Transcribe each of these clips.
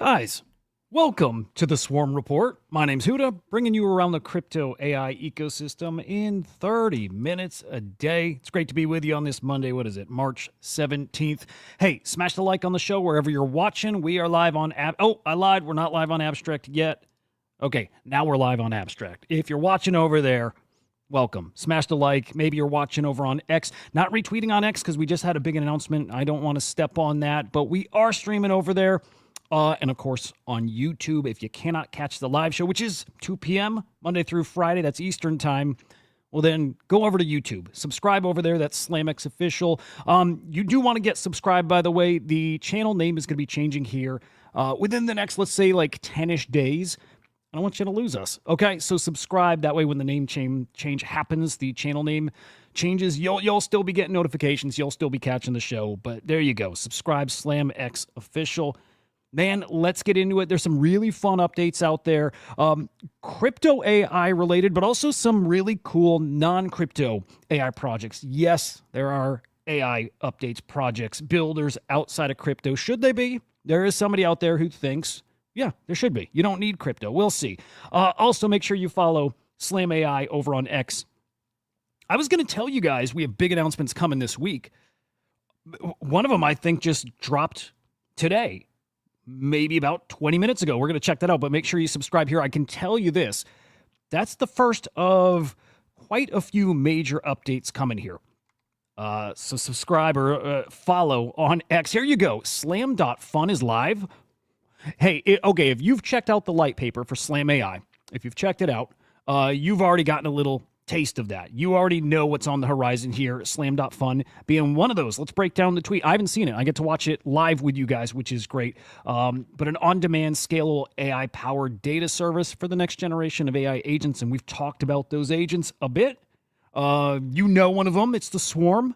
Guys, welcome to the Swarm Report. My name's Hudah, bringing you around the crypto AI ecosystem in 30 minutes a day. It's great to be with you on this Monday. What is it? March 17th. Hey, smash the like on the show wherever you're watching. We are live on Oh, I lied. We're not live on Abstract yet. Okay, now we're live on Abstract. If you're watching over there, welcome. Smash the like. Maybe you're watching over on X. Not retweeting on X because we just had a big announcement. I don't want to step on that, but we are streaming over there. And of course, on YouTube, if you cannot catch the live show, which is 2 p.m. Monday through Friday, that's Eastern time, well, then go over to YouTube. Subscribe over there. That's SlamX Official. You do want to get subscribed, by the way. The channel name is going to be changing here within the next, let's say, like 10-ish days. I don't want you to lose us. Okay, so subscribe. That way, when the name change happens, the channel name changes, you'll still be getting notifications. You'll still be catching the show. But there you go. Subscribe, SlamX Official. Man, let's get into it. There's some really fun updates out there. Crypto AI related, but also some really cool non-crypto AI projects. Yes, there are AI updates, projects, builders outside of crypto. Should they be? There is somebody out there who thinks, yeah, there should be. You don't need crypto. We'll see. Also, make sure you follow SlamAI over on X. I was going to tell you guys we have big announcements coming this week. One of them, I think, just dropped today. Maybe about 20 minutes ago. We're going to check that out, but make sure you subscribe here. I can tell you this. That's the first of quite a few major updates coming here. So subscribe or follow on X. Here you go. Slam.fun is live. Hey, okay, if you've checked out the light paper for Slam AI, if you've checked it out, you've already gotten a little taste of that. You already know what's on the horizon here. Slam.fun being one of those. Let's break down the tweet. I haven't seen it. I get to watch it live with you guys, which is great. But an on-demand, scalable AI-powered data service for the next generation of AI agents, and we've talked about those agents a bit. You know one of them. It's the Swarm.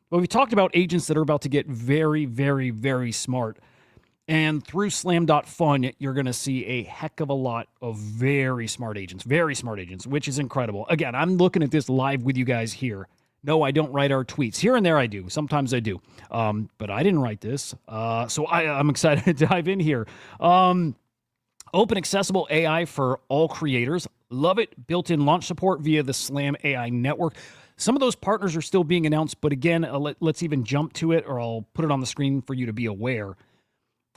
But we talked about agents that are about to get very, very, very smart. And through Slam.fun, you're going to see a heck of a lot of very smart agents, which is incredible. Again, I'm looking at this live with you guys here. No, I don't write our tweets. Here and there I do. Sometimes I do. But I didn't write this. So I'm excited to dive in here. Open accessible AI for all creators. Love it. Built-in launch support via the Slam AI network. Some of those partners are still being announced. But again, let's even jump to it, or I'll put it on the screen for you to be aware.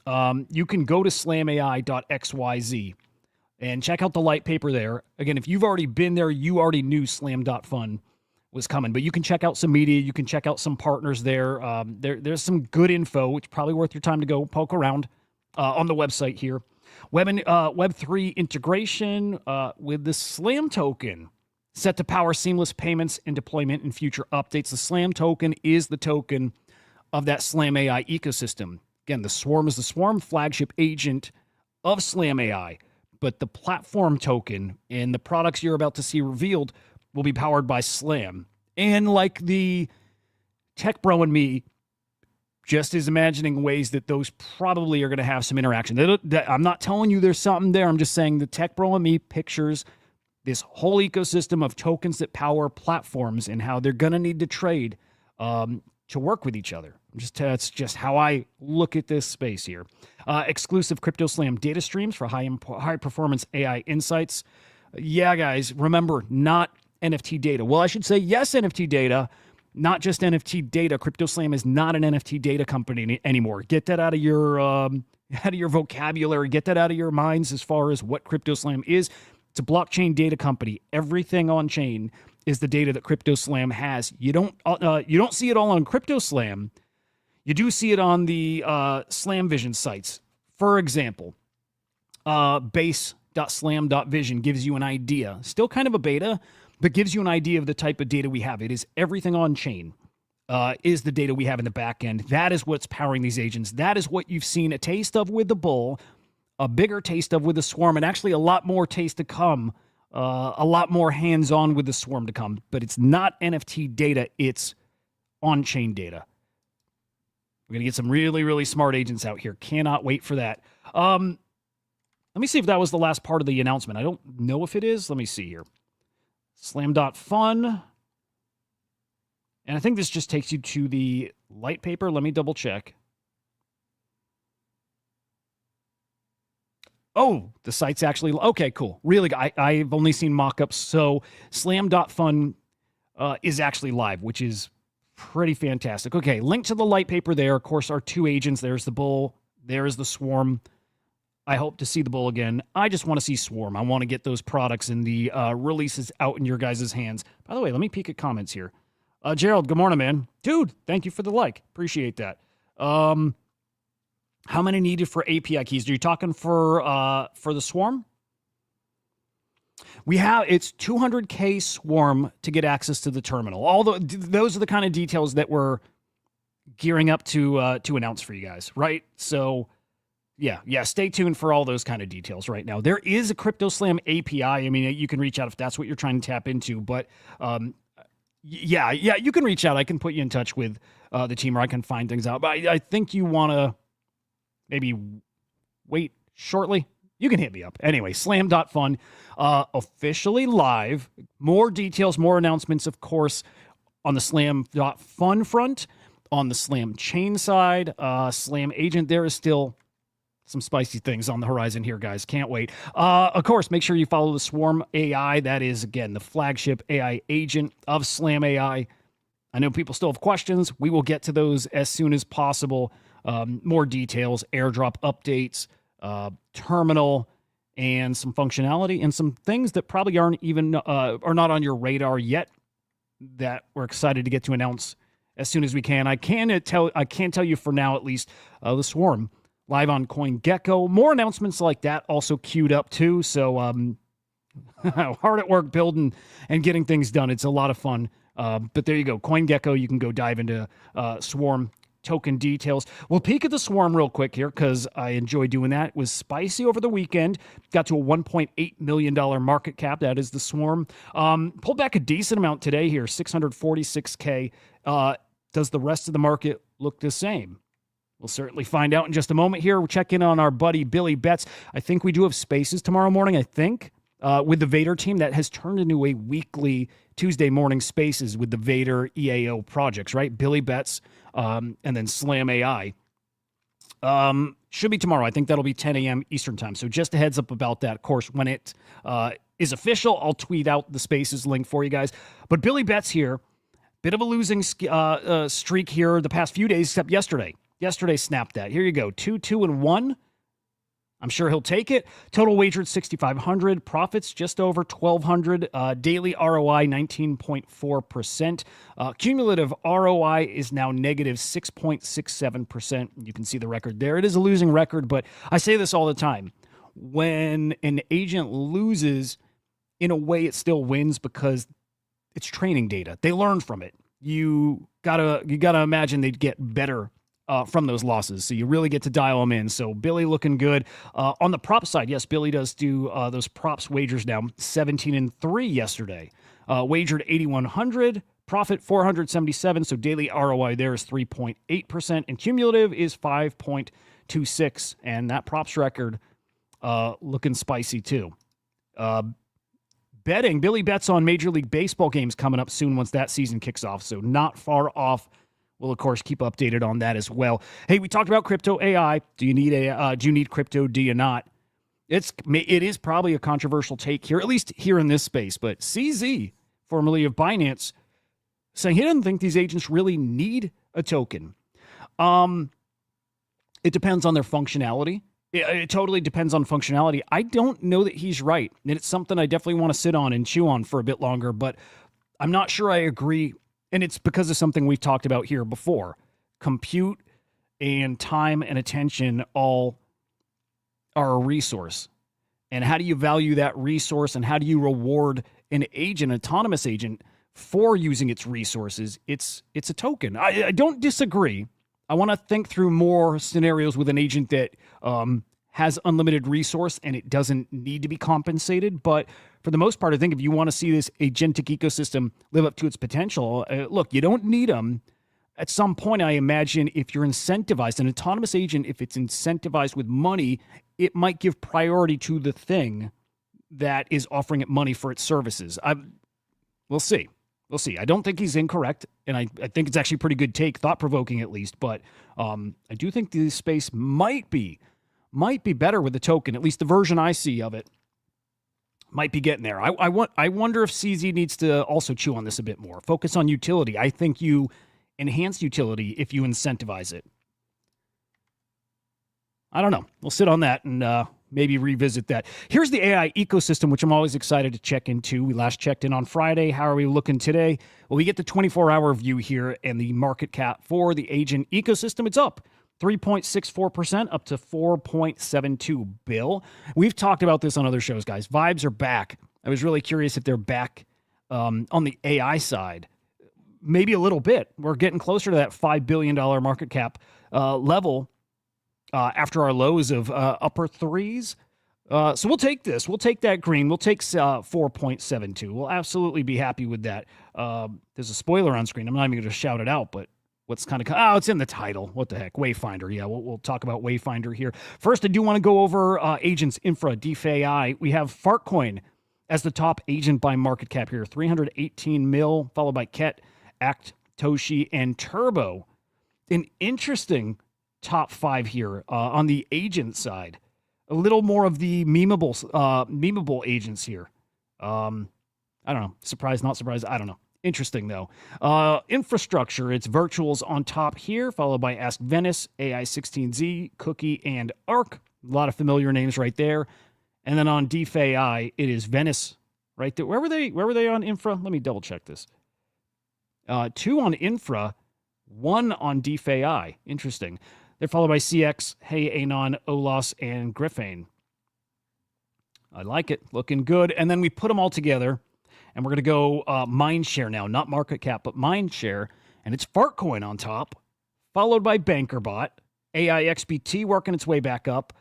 You can go to slamai.xyz and check out the light paper there. Again, if you've already been there, you already knew slam.fun was coming, but you can check out some media. You can check out some partners there. There's some good info, which is probably worth your time to go poke around on the website here. Web3 integration with the Slam token set to power seamless payments and deployment in future updates. The Slam token is the token of that Slam AI ecosystem. Again, the Swarm is the Swarm flagship agent of Slam AI, but the platform token and the products you're about to see revealed will be powered by Slam. And like the tech bro and me, just is imagining ways that those probably are going to have some interaction. I'm not telling you there's something there. I'm just saying the tech bro and me pictures this whole ecosystem of tokens that power platforms and how they're going to need to trade to work with each other. That's just how I look at this space here. Exclusive CryptoSlam data streams for high performance AI insights. Yeah, guys, remember, not NFT data. Well, I should say yes, NFT data, not just NFT data. CryptoSlam is not an NFT data company anymore. Get that out of your vocabulary. Get that out of your minds as far as what CryptoSlam is. It's a blockchain data company. Everything on chain is the data that CryptoSlam has. You don't see it all on CryptoSlam. You do see it on the SlamVision sites. For example, base.slam.vision gives you an idea. Still kind of a beta, but gives you an idea of the type of data we have. It is everything on chain is the data we have in the back end. That is what's powering these agents. That is what you've seen a taste of with the Bull, a bigger taste of with the Swarm, and actually a lot more taste to come, a lot more hands-on with the Swarm to come. But it's not NFT data. It's on-chain data. We're going to get some really, really smart agents out here. Cannot wait for that. Let me see if that was the last part of the announcement. I don't know if it is. Let me see here. Slam.fun. And I think this just takes you to the light paper. Let me double check. Oh, the site's actually okay. Cool. Really, I've only seen mock-ups. So Slam.fun is actually live, which is pretty fantastic. Okay, link to the light paper there. Of course, our two agents. There's the bull. There's the swarm. I hope to see the bull again. I just want to see swarm. I want to get those products and the releases out in your guys' hands. By the way, let me peek at comments here. Gerald, good morning, man. Dude, thank you for the like. Appreciate that. How many needed for API keys? Are you talking for the swarm? It's 200K swarm to get access to the terminal. Those are the kind of details that we're gearing up to announce for you guys, right? So yeah, stay tuned for all those kind of details right now. There is a CryptoSlam API. I mean, you can reach out if that's what you're trying to tap into, but yeah, you can reach out. I can put you in touch with the team, or I can find things out. But I think you want to maybe wait shortly. You can hit me up. Anyway, slam.fun, officially live. More details, more announcements, of course, on the slam.fun front. On the Slam chain side, Slam agent, there is still some spicy things on the horizon here, guys. Can't wait. Of course, make sure you follow the Swarm AI. That is, again, the flagship AI agent of Slam AI. I know people still have questions. We will get to those as soon as possible. More details, airdrop updates, terminal, and some functionality, and some things that probably aren't even are not on your radar yet that we're excited to get to announce as soon as we can. I can tell you for now, at least, the Swarm live on CoinGecko. More announcements like that also queued up too. So hard at work building and getting things done. It's a lot of fun. But there you go. CoinGecko, you can go dive into Swarm token details. We'll peek at the Swarm real quick here because I enjoy doing that. It was spicy over the weekend. Got to a $1.8 million market cap. That is the Swarm. Pulled back a decent amount today here, 646K. Does the rest of the market look the same? We'll certainly find out in just a moment here. We'll check in on our buddy Billy Betts. I think we do have spaces tomorrow morning, with the Vader team. That has turned into a weekly Tuesday morning spaces with the Vader EAO projects, right? Billy Betts and then Slam AI. Should be tomorrow. I think that'll be 10 a.m. Eastern time. So just a heads up about that. Of course, when it is official, I'll tweet out the spaces link for you guys. But Billy Betts here, bit of a losing streak here the past few days, except yesterday. Yesterday snapped that. Here you go. 2-2-1. I'm sure he'll take it. Total wagered 6,500. Profits just over 1,200. Daily ROI 19.4%. Cumulative ROI is now negative 6.67%. You can see the record there. It is a losing record, but I say this all the time. When an agent loses, in a way it still wins because it's training data. They learn from it. You gotta imagine they'd get better from those losses. So you really get to dial them in. So Billy looking good. On the prop side, yes, Billy does do those props wagers now. 17-3 yesterday. Wagered 8,100, profit 477. So daily ROI there is 3.8%, and cumulative is 5.26. And that props record looking spicy too. Betting, Billy bets on Major League Baseball games coming up soon once that season kicks off. So not far off. We'll, of course, keep updated on that as well. Hey, we talked about crypto AI. Do you need crypto? Do you not? It is probably a controversial take here, at least here in this space. But CZ, formerly of Binance, saying he doesn't think these agents really need a token. It depends on their functionality. It totally depends on functionality. I don't know that he's right. And it's something I definitely want to sit on and chew on for a bit longer. But I'm not sure I agree. And it's because of something we've talked about here before. Compute and time and attention all are a resource. And how do you value that resource, and how do you reward an agent, autonomous agent, for using its resources? It's a token. I don't disagree. I want to think through more scenarios with an agent that has unlimited resource and it doesn't need to be compensated. But for the most part, I think if you want to see this agentic ecosystem live up to its potential, look, you don't need them. At some point, I imagine if you're incentivized, an autonomous agent, if it's incentivized with money, it might give priority to the thing that is offering it money for its services. We'll see. We'll see. I don't think he's incorrect, and I think it's actually a pretty good take, thought-provoking at least, but I do think the space might be might be better with the token. At least the version I see of it might be getting there. I wonder if CZ needs to also chew on this a bit more. Focus on utility. I think you enhance utility if you incentivize it. I don't know. We'll sit on that and maybe revisit that. Here's the AI ecosystem, which I'm always excited to check into. We last checked in on Friday. How are we looking today? Well, we get the 24-hour view here, and the market cap for the agent ecosystem, it's up 3.64%, up to 4.72 bill. We've talked about this on other shows, guys. Vibes are back. I was really curious if they're back on the AI side. Maybe a little bit. We're getting closer to that $5 billion market cap level after our lows of upper threes. So we'll take this. We'll take that green. We'll take 4.72. We'll absolutely be happy with that. There's a spoiler on screen. I'm not even going to shout it out, but what's kind of... Oh, it's in the title. What the heck? Wayfinder. Yeah, we'll talk about Wayfinder here. First, I do want to go over agents, infra, DeFi. We have Fartcoin as the top agent by market cap here. 318 mil, followed by Ket, Act, Toshi, and Turbo. An interesting top five here on the agent side. A little more of the memeable agents here. I don't know. Surprised, not surprised. I don't know. Interesting, though. Infrastructure, it's virtuals on top here, followed by Ask Venice, AI16Z, Cookie, and Arc. A lot of familiar names right there. And then on DeFi, it is Venice right there. Where were they on infra? Let me double check this. 2 on infra, 1 on DeFi. Interesting. They're followed by CX, Hey Anon, Olas, and Griffane. I like it. Looking good. And then we put them all together, and we're going to go mindshare now. Not market cap, but mindshare. And it's Fartcoin on top, followed by BankerBot. AIXBT working its way back up.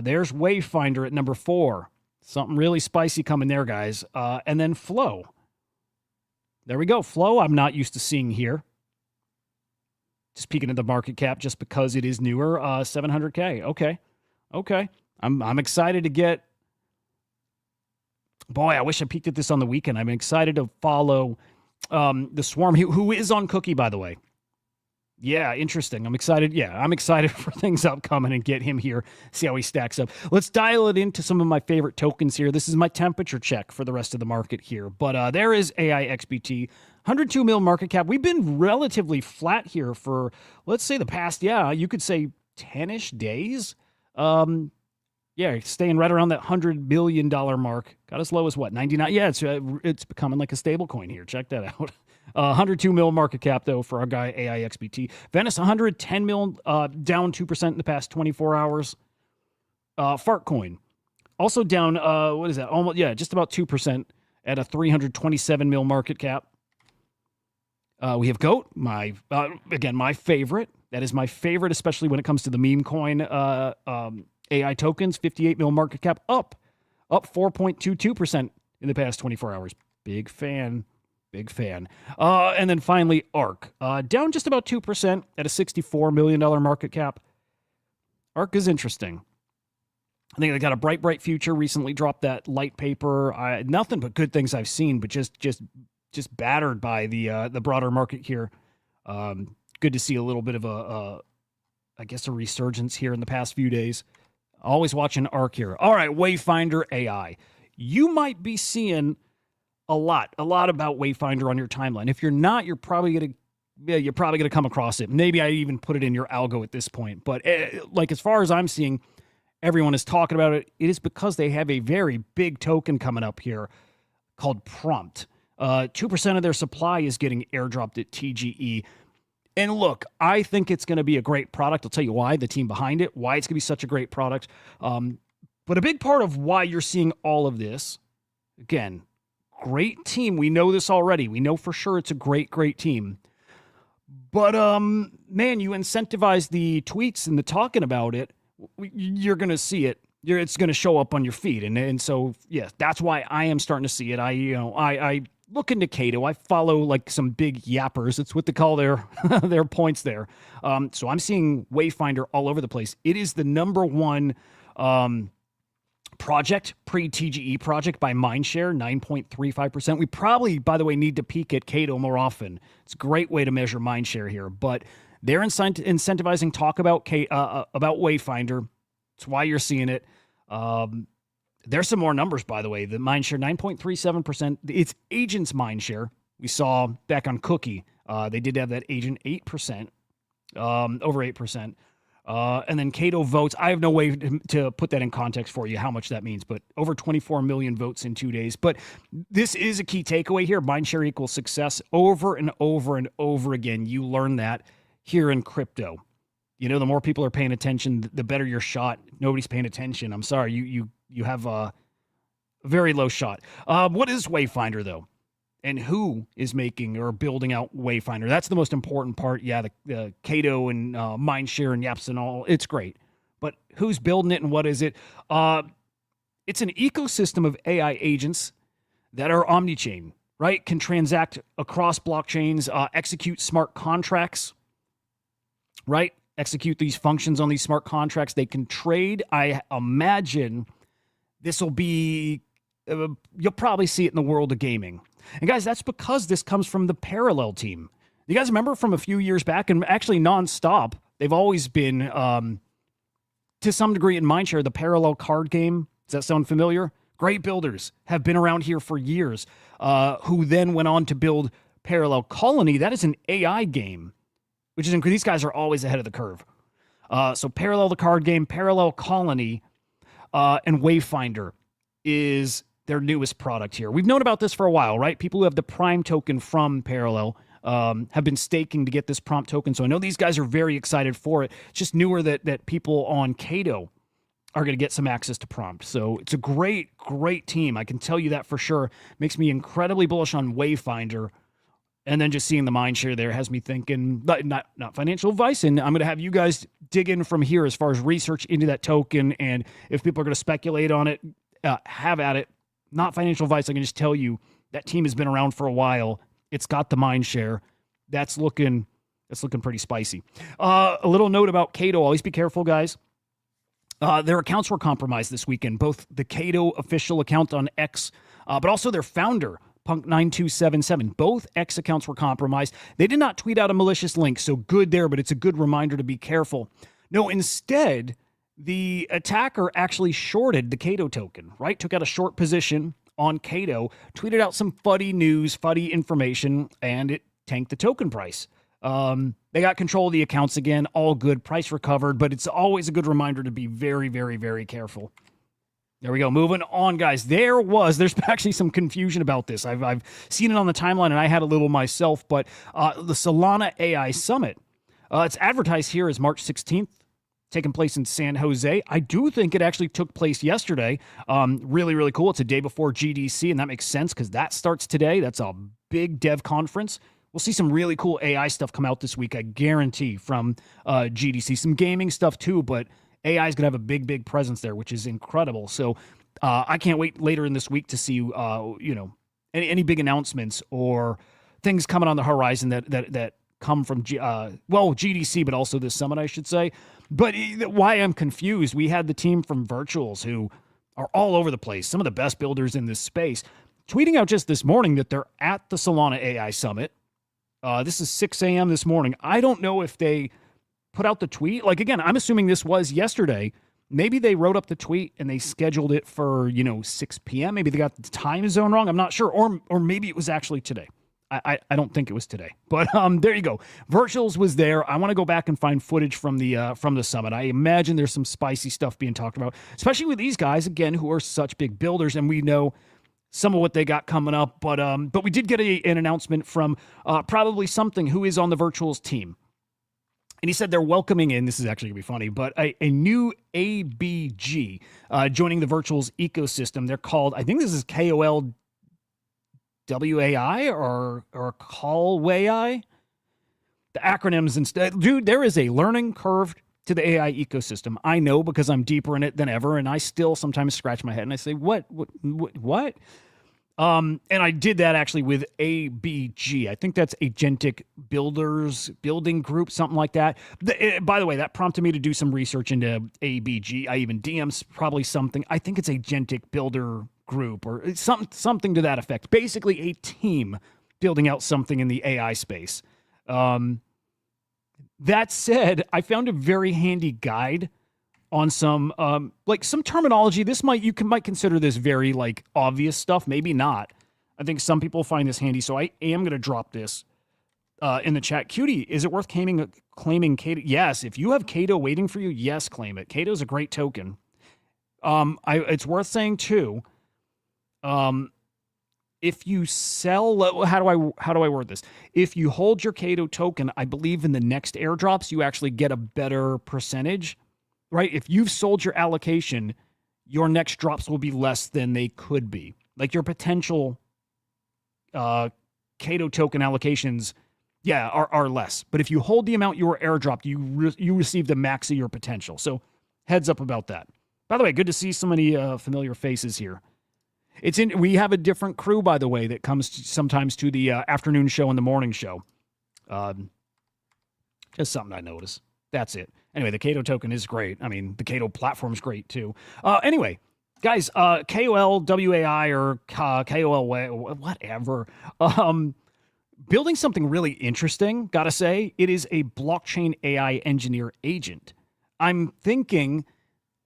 There's Wayfinder at number 4. Something really spicy coming there, guys. And then Flow. There we go. Flow, I'm not used to seeing here. Just peeking at the market cap just because it is newer. 700K. Okay. I'm excited to get... Boy, I wish I peeked at this on the weekend. I'm excited to follow the Swarm, who is on Cookie, by the way. Yeah, interesting. I'm excited. Yeah, I'm excited for things upcoming and get him here, see how he stacks up. Let's dial it into some of my favorite tokens here. This is my temperature check for the rest of the market here. But there is AIXBT, 102 mil market cap. We've been relatively flat here for, let's say, the past, you could say 10-ish days. Yeah, staying right around that $100 million mark. Got as low as what, 99? Yeah, it's becoming like a stable coin here. Check that out. 102 mil market cap, though, for our guy AIXBT. Venice, 110 mil, down 2% in the past 24 hours. Fartcoin, also down, what is that? Almost, just about 2% at a 327 mil market cap. We have GOAT, my favorite. That is my favorite, especially when it comes to the meme coin AI tokens. 58 mil market cap, up 4.22% in the past 24 hours. Big fan. And then finally, ARC, down just about 2% at a $64 million market cap. ARC is interesting. I think they got a bright future. Recently dropped that light paper. Nothing but good things I've seen, but just battered by the broader market here. Good to see a little bit of a resurgence here in the past few days. Always watching ARC here. All right, WayfinderAI. You might be seeing a lot about Wayfinder on your timeline. If you're not, you're probably gonna come across it. Maybe I even put it in your algo at this point. But as far as I'm seeing, everyone is talking about it. It is because they have a very big token coming up here called Prompt. 2% of their supply is getting airdropped at TGE. And look, I think it's going to be a great product. I'll tell you why, the team behind it, why it's going to be such a great product. But a big part of why you're seeing all of this, again, great team. We know this already. We know for sure it's a great team. But, man, you incentivize the tweets and the talking about it, you're going to see it. It's going to show up on your feed. And so, that's why I am starting to see it. I look into Cato. I follow like some big yappers. It's what they call their their points there. So I'm seeing Wayfinder all over the place. It is the number one project, pre-TGE project by mindshare, 9.35%. We probably, by the way, need to peek at Cato more often. It's a great way to measure mindshare here. But they're incentivizing talk about Wayfinder. That's why you're seeing it. There's some more numbers, by the way. The mindshare, 9.37%. It's agents mindshare. We saw back on Cookie. They did have that agent 8%, over 8%. And then Cato votes. I have no way to put that in context for you, how much that means, but over 24 million votes in 2 days. But this is a key takeaway here. Mindshare equals success over and over and over again. You learn that here in crypto. You know, the more people are paying attention, the better your shot. Nobody's paying attention. I'm sorry, you have a very low shot. What is Wayfinder, though? And who is making or building out Wayfinder? That's the most important part. Yeah, the Cato and Mindshare and Yaps and all, it's great. But who's building it and what is it? It's an ecosystem of AI agents that are omni-chain, right? Can transact across blockchains, execute smart contracts, right? Execute these functions on these smart contracts. They can trade. I imagine this will be, you'll probably see it in the world of gaming. And guys, that's because this comes from the Parallel team. You guys remember from a few years back, and actually nonstop, they've always been, to some degree in Mindshare, the Parallel card game. Does that sound familiar? Great builders have been around here for years, who then went on to build Parallel Colony. That is an AI game, which is incredible. These guys are always ahead of the curve. So Parallel, the card game, Parallel Colony, and Wayfinder is their newest product here. We've known about this for a while, right? People who have the Prime token from Parallel have been staking to get this prompt token. So I know these guys are very excited for it. It's just newer that people on Cato are going to get some access to prompt. So it's a great, great team. I can tell you that for sure. Makes me incredibly bullish on Wayfinder. And then just seeing the mindshare there has me thinking, not financial advice, and I'm going to have you guys dig in from here as far as research into that token, and if people are going to speculate on it, have at it. Not financial advice. I can just tell you that team has been around for a while. It's got the mindshare. That's looking pretty spicy. A little note about Cato. Always be careful, guys. Their accounts were compromised this weekend, both the Cato official account on X, but also their founder, Punk9277. Both X accounts were compromised. They did not tweet out a malicious link, so good there, but it's a good reminder to be careful. No, instead, the attacker actually shorted the Cato token, right? Took out a short position on Cato, tweeted out some fuddy news, fuddy information, and it tanked the token price. They got control of the accounts again, all good, price recovered, but it's always a good reminder to be very, very, very careful. There we go. Moving on, guys. There's actually some confusion about this. I've seen it on the timeline, and I had a little myself, but the Solana AI Summit, it's advertised here as March 16th. Taking place in San Jose. I do think it actually took place yesterday. Really, really cool. It's a day before GDC, and that makes sense because that starts today. That's a big dev conference. We'll see some really cool AI stuff come out this week, I guarantee, from GDC. Some gaming stuff too, but AI is going to have a big, big presence there, which is incredible. So I can't wait later in this week to see, any big announcements or things coming on the horizon that come from, GDC, but also this summit, I should say. But why I'm confused, we had the team from Virtuals who are all over the place, some of the best builders in this space, tweeting out just this morning that they're at the Solana AI Summit. This is 6 a.m. this morning. I don't know if they put out the tweet. Like, again, I'm assuming this was yesterday. Maybe they wrote up the tweet and they scheduled it for, 6 p.m. Maybe they got the time zone wrong. I'm not sure. Or maybe it was actually today. I don't think it was today, but there you go. Virtuals was there. I want to go back and find footage from the summit. I imagine there's some spicy stuff being talked about, especially with these guys again who are such big builders, and we know some of what they got coming up. But we did get an announcement from probably something who is on the Virtuals team, and he said they're welcoming in. This is actually gonna be funny, but a new ABG joining the Virtuals ecosystem. They're called, I think this is KOL. WAI or CallWAI? The acronyms instead. Dude, there is a learning curve to the AI ecosystem. I know because I'm deeper in it than ever, and I still sometimes scratch my head and I say, what? And I did that actually with ABG. I think that's Agentic Building Group, something like that. By the way, that prompted me to do some research into ABG. I even DM'd probably something. I think it's Agentic Builder Group or something to that effect. Basically a team building out something in the AI space. That said, I found a very handy guide on some like some terminology. This might might consider this very like obvious stuff, maybe not. I think some people find this handy, so I am going to drop this in the chat. Cutie, is it worth claiming Cato? Yes, if you have Cato waiting for you, yes, claim it. Cato's a great token. It's worth saying too. If you sell, how do I word this? If you hold your Cato token, I believe in the next airdrops, you actually get a better percentage, right? If you've sold your allocation, your next drops will be less than they could be. Like your potential Cato token allocations, yeah, are less. But if you hold the amount you were airdropped, you receive the max of your potential. So heads up about that. By the way, good to see so many familiar faces here. We have a different crew, by the way, that comes sometimes to the afternoon show and the morning show. Just something I noticed. That's it. Anyway, the Cato token is great. I mean, the Cato platform is great too. Anyway, guys, KOL, WAI, or KOL, whatever. Building something really interesting, gotta say. It is a blockchain AI engineer agent. I'm thinking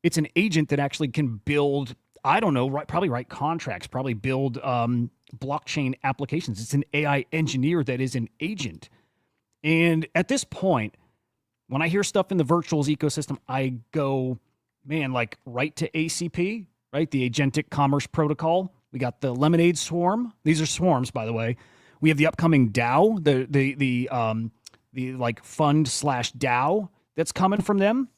it's an agent that actually can build, I don't know, probably write contracts, probably build blockchain applications. It's an AI engineer that is an agent. And at this point, when I hear stuff in the virtuals ecosystem, I go, man, like right to ACP, right? The Agentic Commerce Protocol. We got the Lemonade Swarm. These are swarms, by the way. We have the upcoming DAO, the like fund/DAO that's coming from them.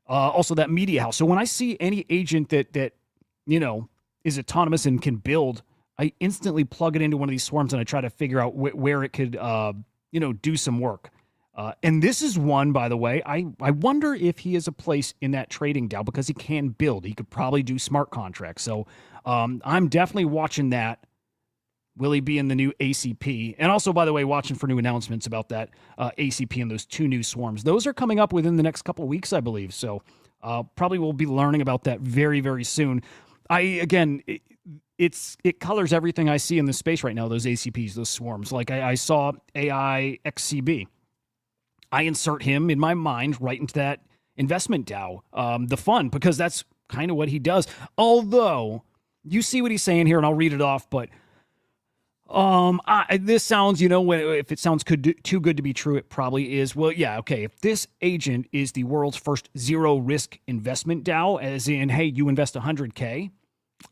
Also that media house. So when I see any agent that you know is autonomous and can build, I instantly plug it into one of these swarms and I try to figure out where it could do some work. And this is one, by the way, I wonder if he has a place in that trading DAO because he can build. He could probably do smart contracts. So I'm definitely watching that. Will he be in the new ACP? And also, by the way, watching for new announcements about that ACP and those 2 new swarms. Those are coming up within the next couple of weeks, I believe. So probably we'll be learning about that very, very soon. It colors everything I see in the space right now, those ACPs, those swarms. Like I saw AI XCB. I insert him in my mind right into that investment DAO, the fund, because that's kind of what he does. Although, you see what he's saying here, and I'll read it off, but this sounds, if it sounds too good to be true, it probably is. Well, yeah, okay. If this agent is the world's first zero risk investment DAO, as in, hey, you invest 100K,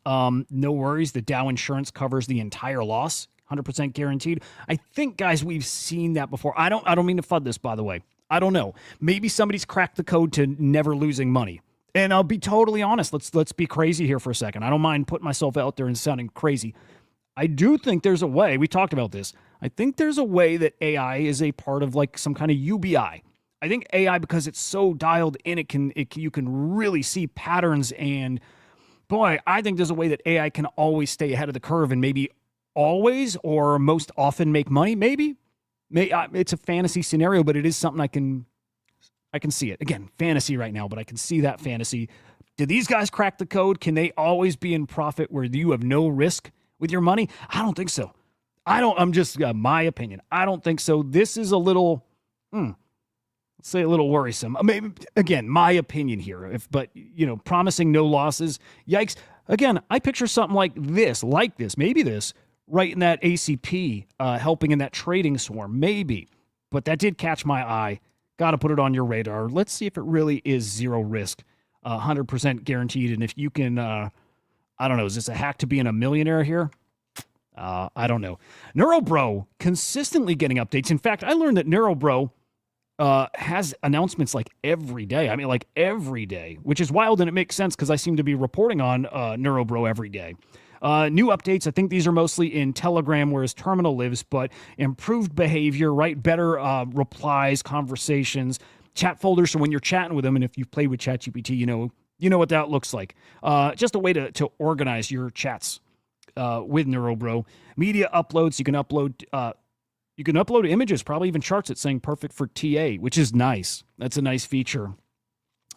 no worries. The DAO insurance covers the entire loss, 100% guaranteed. I think, guys, we've seen that before. I don't mean to FUD this, by the way. I don't know. Maybe somebody's cracked the code to never losing money. And I'll be totally honest. Let's be crazy here for a second. I don't mind putting myself out there and sounding crazy. I do think there's a way, we talked about this, I think there's a way that AI is a part of like some kind of UBI. I think AI, because it's so dialed in, you can really see patterns, and boy, I think there's a way that AI can always stay ahead of the curve and maybe always or most often make money, maybe. It's a fantasy scenario, but it is something I can see it. Again, fantasy right now, but I can see that fantasy. Do these guys crack the code? Can they always be in profit where you have no risk with your money? I don't think so. I'm just my opinion. I don't think so. This is a little, let's say a little worrisome. Maybe, again, my opinion here. But promising no losses, yikes. Again, I picture something like this, maybe this, right in that ACP, helping in that trading swarm, maybe. But that did catch my eye. Got to put it on your radar. Let's see if it really is zero risk, 100% guaranteed. And if you can, I don't know, is this a hack to being a millionaire here? I don't know. NeuroBro consistently getting updates. In fact, I learned that NeuroBro has announcements like every day. I mean, like every day, which is wild, and it makes sense because I seem to be reporting on NeuroBro every day. New updates, I think these are mostly in Telegram, whereas Terminal lives, but improved behavior, right? Better replies, conversations, chat folders. So when you're chatting with them, and if you've played with ChatGPT, you know what that looks like. Just a way to organize your chats with NeuroBro. Media uploads, you can upload images, probably even charts. It's saying perfect for TA, which is nice. That's a nice feature.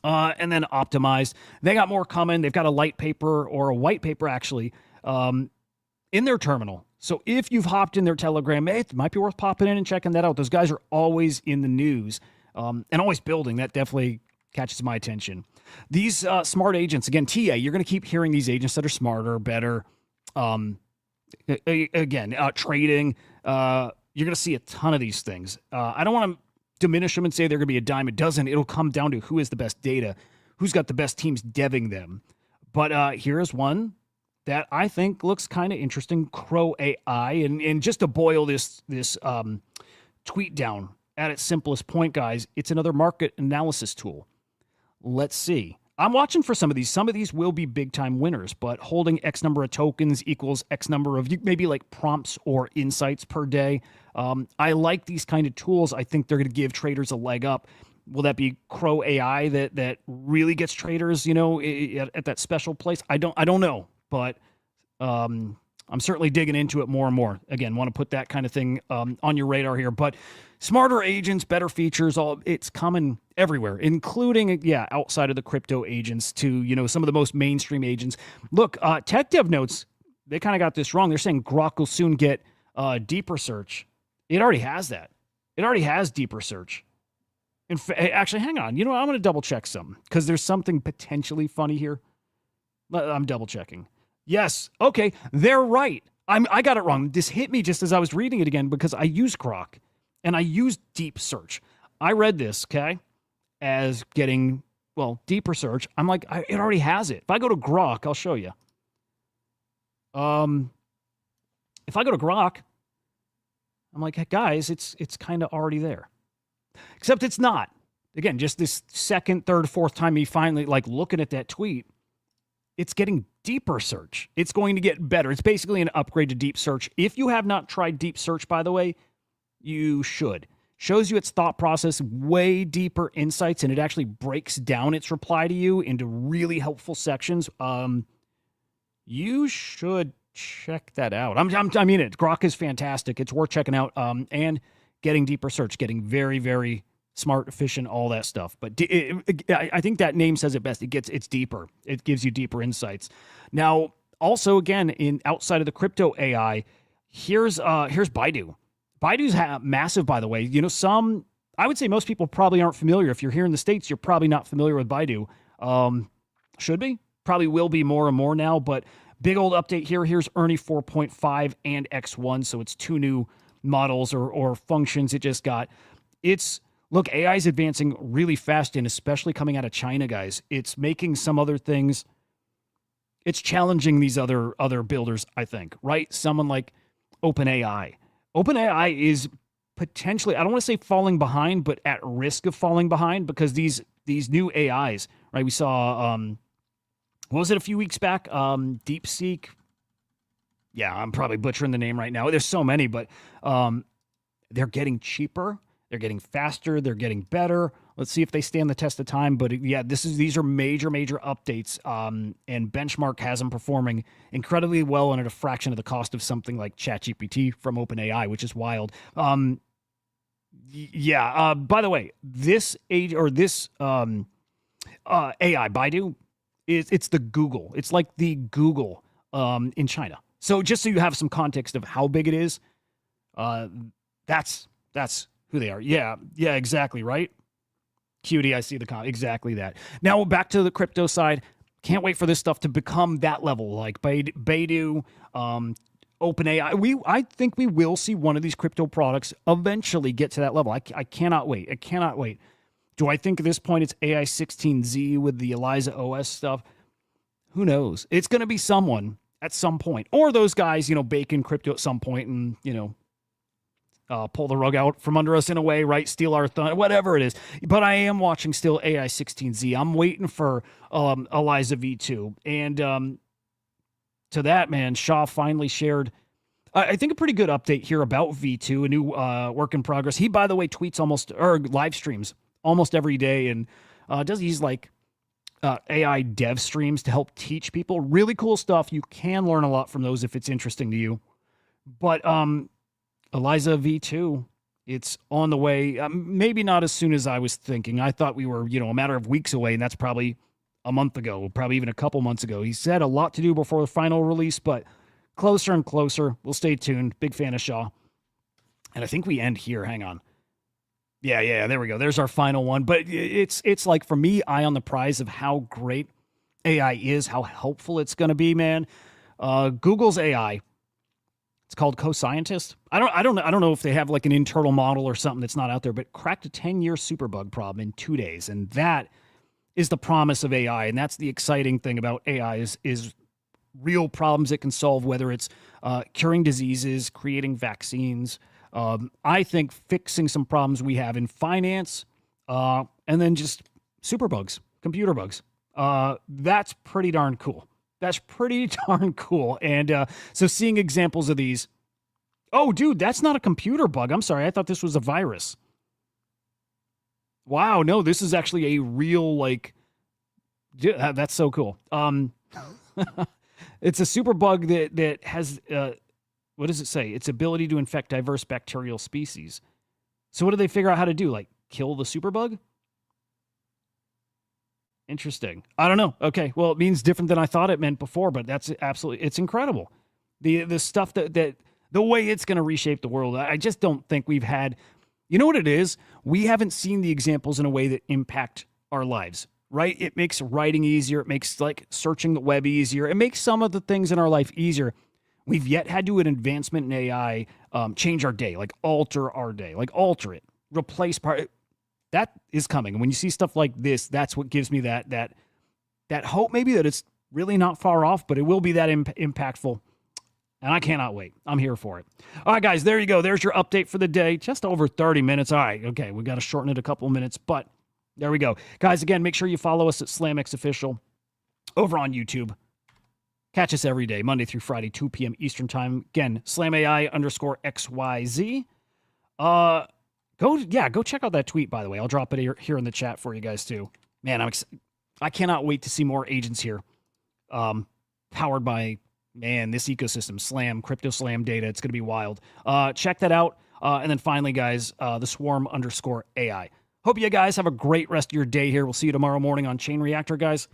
And then optimized. They got more coming. They've got a light paper, or a white paper actually, in their terminal. So if you've hopped in their Telegram, it might be worth popping in and checking that out. Those guys are always in the news and always building. That definitely catches my attention. These smart agents, again, TA, you're going to keep hearing these agents that are smarter, better. Again, trading. You're going to see a ton of these things. I don't want to diminish them and say they're going to be a dime a dozen. It'll come down to who has the best data, who's got the best teams deving them. But here's one that I think looks kind of interesting, Crow AI. And just to boil this tweet down at its simplest point, guys, it's another market analysis tool. Let's see. I'm watching for some of these. Some of these will be big-time winners, but holding X number of tokens equals X number of maybe like prompts or insights per day. I like these kind of tools. I think they're going to give traders a leg up. Will that be Crow AI that really gets traders, at that special place? I don't know, but I'm certainly digging into it more and more. Again, want to put that kind of thing on your radar here. But smarter agents, better features, it's coming everywhere, including, outside of the crypto agents to, some of the most mainstream agents. Look, Tech Dev Notes, they kind of got this wrong. They're saying Grok will soon get deeper search. It already has that. It already has deeper search. Actually, hang on. I'm going to double check some because there's something potentially funny here. I'm double checking. Yes. Okay. They're right. I got it wrong. This hit me just as I was reading it again because I use Grok and I use deep search. I read this, okay, as getting, deeper search. I'm like, it already has it. If I go to Grok, I'll show you. If I go to Grok, I'm like, hey, guys, it's kind of already there. Except it's not. Again, just this second, third, fourth time me finally looking at that tweet, it's getting deeper search. It's going to get better. It's basically an upgrade to deep search. If you have not tried deep search, by the way, you should. Shows you its thought process, way deeper insights, and it actually breaks down its reply to you into really helpful sections. You should check that out. I mean it. Grok is fantastic. It's worth checking out. And getting deeper search, getting very, very smart, efficient, all that stuff. But I think that name says it best. It's deeper. It gives you deeper insights. Now, also, again, outside of the crypto AI, here's Baidu. Baidu's massive, by the way. I would say most people probably aren't familiar. If you're here in the States, you're probably not familiar with Baidu. Should be. Probably will be more and more now. But big old update here. Here's Ernie 4.5 and X1. So it's two new models or functions it just got. Look, AI is advancing really fast, and especially coming out of China, guys. It's making some other things. It's challenging these other builders, I think, right? Someone like OpenAI. OpenAI is potentially, I don't want to say falling behind, but at risk of falling behind because these new AIs, right? We saw, what was it a few weeks back? DeepSeek. Yeah, I'm probably butchering the name right now. There's so many, but they're getting cheaper. They're getting faster. They're getting better. Let's see if they stand the test of time. But yeah, these are major updates. And Benchmark has them performing incredibly well and at a fraction of the cost of something like ChatGPT from OpenAI, which is wild. By the way, this AI Baidu it's the Google. It's like the Google in China. So just so you have some context of how big it is, that's who they are. Yeah, exactly, right? Cutie, I see the comment. Exactly that. Now, back to the crypto side. Can't wait for this stuff to become that level, like Baidu, OpenAI. I think we will see one of these crypto products eventually get to that level. I cannot wait. I cannot wait. Do I think at this point it's AI 16Z with the Eliza OS stuff? Who knows? It's going to be someone at some point. Or those guys, bake in crypto at some point and, pull the rug out from under us in a way, right? Steal our thunder, whatever it is. But I am watching still AI 16Z. I'm waiting for Eliza V2. And to that, man, Shah finally shared, I think, a pretty good update here about V2, a new work in progress. He, by the way, tweets live streams almost every day and does these AI dev streams to help teach people. Really cool stuff. You can learn a lot from those if it's interesting to you. But Eliza V2, it's on the way. Maybe not as soon as I was thinking. I thought we were, a matter of weeks away, and that's probably a month ago, probably even a couple months ago. He said a lot to do before the final release, but closer and closer. We'll stay tuned. Big fan of Shaw. And I think we end here. Hang on. Yeah, there we go. There's our final one. But it's like, for me, eye on the prize of how great AI is, how helpful it's going to be, man. Google's AI, it's called Co-Scientist. I don't know if they have like an internal model or something that's not out there, but cracked a 10-year superbug problem in 2 days, and that is the promise of AI, and that's the exciting thing about AI is real problems it can solve, whether it's curing diseases, creating vaccines. I think fixing some problems we have in finance, and then just superbugs, computer bugs. That's pretty darn cool. That's pretty darn cool. And so seeing examples of these. Oh, dude, that's not a computer bug. I'm sorry. I thought this was a virus. Wow, no, this is actually a real, like, that's so cool. It's a super bug that has, what does it say? Its ability to infect diverse bacterial species. So what do they figure out how to do? Like, kill the superbug? Interesting. I don't know. Okay, well, it means different than I thought it meant before, but that's absolutely, it's incredible. The stuff that the way it's going to reshape the world. I just don't think we've had, you know what it is? We haven't seen the examples in a way that impact our lives, right? It makes writing easier. It makes like searching the web easier. It makes some of the things in our life easier. We've yet had to an advancement in AI change our day, like alter our day, like alter it, replace part. That is coming. And when you see stuff like this, that's what gives me that hope, maybe, that it's really not far off, but it will be that impactful. And I cannot wait. I'm here for it. All right, guys, there you go. There's your update for the day. Just over 30 minutes. All right, okay, we got to shorten it a couple of minutes, but there we go. Guys, again, make sure you follow us at SlamX Official over on YouTube. Catch us every day, Monday through Friday, 2 p.m. Eastern Time. Again, SlamAI_XYZ. Go check out that tweet, by the way. I'll drop it here in the chat for you guys, too. Man, I cannot wait to see more agents here. Powered by, man, this ecosystem, Slam, Crypto Slam data. It's going to be wild. Check that out. And then finally, guys, the Swarm_AI. Hope you guys have a great rest of your day here. We'll see you tomorrow morning on Chain Reactor, guys.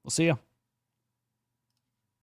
We'll see you.